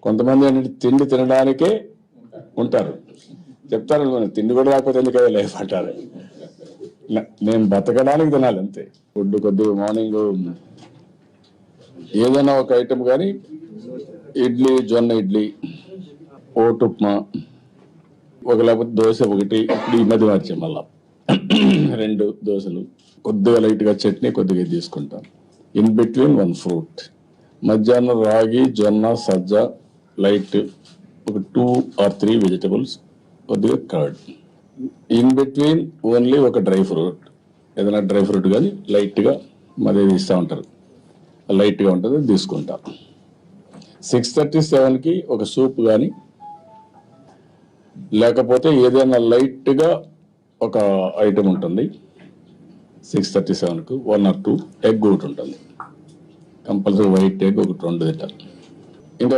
కొంతమంది ఏంటంటే తిండి తినడానికే ఉంటారు, చెప్తారు మనం తిండి కూడా రాకపోతే ఎందుకయ్యా లైఫ్ అంటారు. నేను బతకడానికి తినాలి అంతే. ఫుడ్ కొద్దిగా మార్నింగ్ ఏదైనా ఒక ఐటమ్ కానీ, ఇడ్లీ, జొన్న ఇడ్లీ, ఓటు ఉప్మా, ఒక లేకపోతే దోశ ఒకటి. ఇప్పుడు ఈ మధ్య మార్చాం మళ్ళా 2 దోశలు, కొద్దిగా లైట్గా చట్నీ, కొద్దిగా తీసుకుంటాం. In between 1 fruit. మధ్యాహ్నం రాగి, జొన్న, సజ్జ లైట్, ఒక 2 or 3 వెజిటబుల్స్, కొద్దిగా కర్డ్. ఇన్ బిట్వీన్ ఓన్లీ ఒక డ్రై ఫ్రూట్, ఏదైనా డ్రై ఫ్రూట్ కానీ లైట్గా మరి ఇస్తూ ఉంటారు, లైట్గా ఉంటుంది తీసుకుంటాం. 6:37కి ఒక సూప్ కానీ, లేకపోతే ఏదైనా లైట్గా ఒక ఐటమ్ ఉంటుంది. 6:37కు 1 or 2 ఎగ్ ఒకటి ఉంటుంది, కంపల్సరీ వైట్ ఎగ్ ఒకటి 2 తింటారు. ఇంకా